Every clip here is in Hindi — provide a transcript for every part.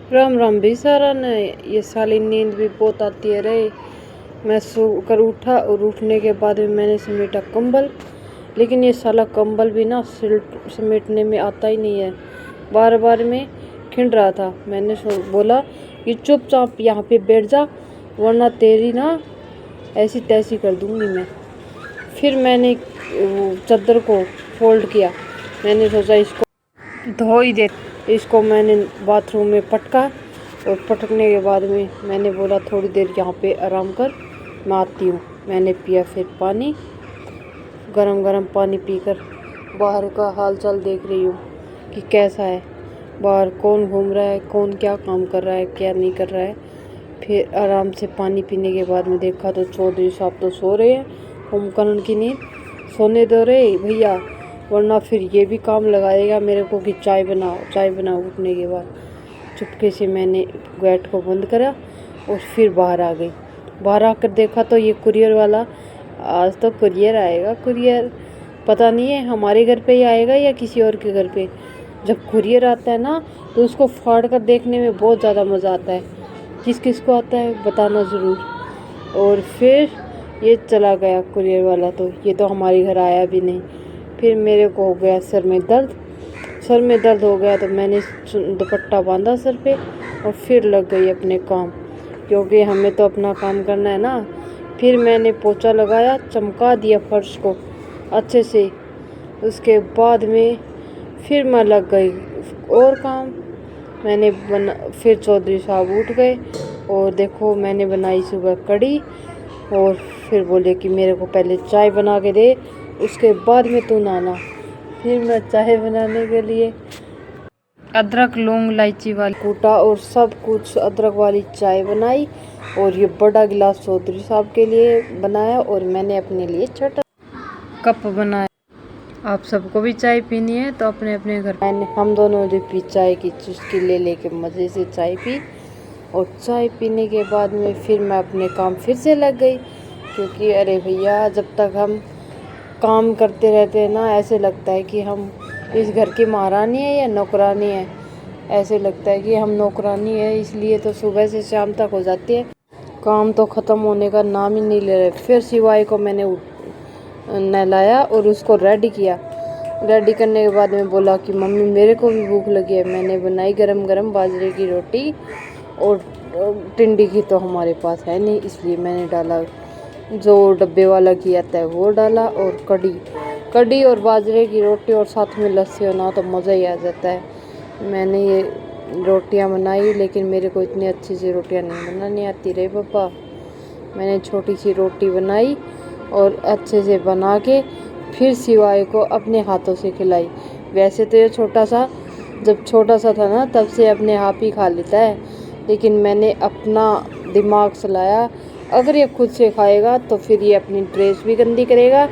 राम राम भी सारा ने। ये साली नींद भी बहुत आती है रे। मैं सो कर उठा और उठने के बाद में मैंने समेटा कंबल, लेकिन ये साला कंबल भी ना समेटने में आता ही नहीं है, बार बार में खिंड रहा था। मैंने बोला कि चुपचाप यहाँ पे बैठ जा, वरना तेरी ना ऐसी तैसी कर दूंगी मैं। फिर मैंने चादर को फोल्ड किया। मैंने सोचा इसको धो ही दे। इसको मैंने बाथरूम में पटका और पटकने के बाद में मैंने बोला थोड़ी देर यहाँ पे आराम कर, मैं आती हूँ। मैंने पिया फिर पानी, गरम गरम पानी पीकर बाहर का हाल चाल देख रही हूँ कि कैसा है बाहर, कौन घूम रहा है, कौन क्या काम कर रहा है, क्या नहीं कर रहा है। फिर आराम से पानी पीने के बाद में देखा तो चौधरी साहब तो सो रहे हैं, कुंभकर्ण की नींद। सोने दो रे भैया, वरना फिर ये भी काम लगाएगा मेरे को कि चाय बनाओ। उठने के बाद चुपके से मैंने गेट को बंद करा और फिर बाहर आ गई। बाहर आकर देखा तो ये कुरियर वाला, आज तो कुरियर आएगा। कुरियर पता नहीं है हमारे घर पे ही आएगा या किसी और के घर पे। जब कुरियर आता है ना तो उसको फाड़ कर देखने में बहुत ज़्यादा मज़ा आता है। किस किस को आता है बताना ज़रूर। और फिर ये चला गया कुरियर वाला, तो ये तो हमारे घर आया भी नहीं। फिर मेरे को हो गया सर में दर्द हो गया, तो मैंने दुपट्टा बांधा सर पे और फिर लग गई अपने काम, क्योंकि हमें तो अपना काम करना है ना। फिर मैंने पोछा लगाया, चमका दिया फर्श को अच्छे से। उसके बाद में फिर मैं लग गई और काम मैंने फिर चौधरी साहब उठ गए और देखो मैंने बनाई सुबह कढ़ी। और फिर बोले कि मेरे को पहले चाय बना के दे, उसके बाद में तू नहाना। फिर मैं चाय बनाने के लिए अदरक लौंग इलायची वाली कूटा और सब कुछ अदरक वाली चाय बनाई। और ये बड़ा गिलास चौधरी साहब के लिए बनाया और मैंने अपने लिए छोटा कप बनाया। आप सबको भी चाय पीनी है तो अपने अपने घर। हम दोनों ने पी चाय की चुस्की ले लेके मज़े से चाय पी। और चाय पीने के बाद में फिर मैं अपने काम फिर से लग गई, क्योंकि अरे भैया जब तक हम काम करते रहते हैं ना, ऐसे लगता है कि हम इस घर की महारानी है या नौकरानी है। ऐसे लगता है कि हम नौकरानी है, इसलिए तो सुबह से शाम तक हो जाती है, काम तो ख़त्म होने का नाम ही नहीं ले रहे। फिर शिवाय को मैंने नहलाया और उसको रेडी किया। रेडी करने के बाद में बोला कि मम्मी मेरे को भी भूख लगी है। मैंने बनाई गरम गरम बाजरे की रोटी, और टिंडी की तो हमारे पास है नहीं, इसलिए मैंने डाला जो डब्बे वाला घी आता है वो डाला। और कढ़ी और बाजरे की रोटी और साथ में लस्सी हो ना तो मज़ा ही आ जाता है। मैंने ये रोटियां बनाई, लेकिन मेरे को इतनी अच्छी सी रोटियां नहीं बनानी आती रे पापा। मैंने छोटी सी रोटी बनाई और अच्छे से बना के फिर शिवाय को अपने हाथों से खिलाई। वैसे तो ये जब छोटा सा था ना तब से अपने आप ही खा लेता है, लेकिन मैंने अपना दिमाग चलाया, अगर ये खुद से खाएगा तो फिर ये अपनी ड्रेस भी गंदी करेगा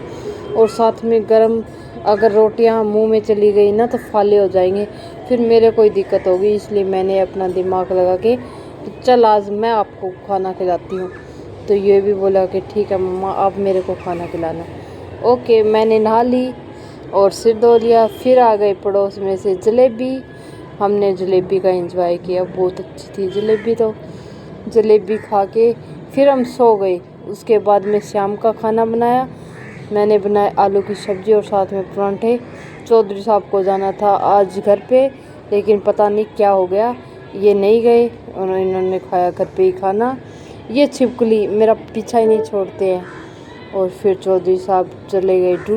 और साथ में गरम अगर रोटियां मुंह में चली गई ना तो फाले हो जाएंगे, फिर मेरे कोई दिक्कत होगी। इसलिए मैंने अपना दिमाग लगा के चल आज मैं आपको खाना खिलाती हूँ। तो ये भी बोला कि ठीक है मम्मा आप मेरे को खाना खिलाना। ओके, मैंने नहा ली और सिर धो लिया। फिर आ गए पड़ोस में से जलेबी। हमने जलेबी का एंजॉय किया, बहुत अच्छी थी जलेबी। तो जलेबी खा के फिर हम सो गए। उसके बाद में शाम का खाना बनाया। मैंने बनाया आलू की सब्ज़ी और साथ में परांठे। चौधरी साहब को जाना था आज घर पे, लेकिन पता नहीं क्या हो गया, ये नहीं गए और इन्होंने खाया घर पे ही खाना। ये छिपकली मेरा पीछा ही नहीं छोड़ते हैं। और फिर चौधरी साहब चले गए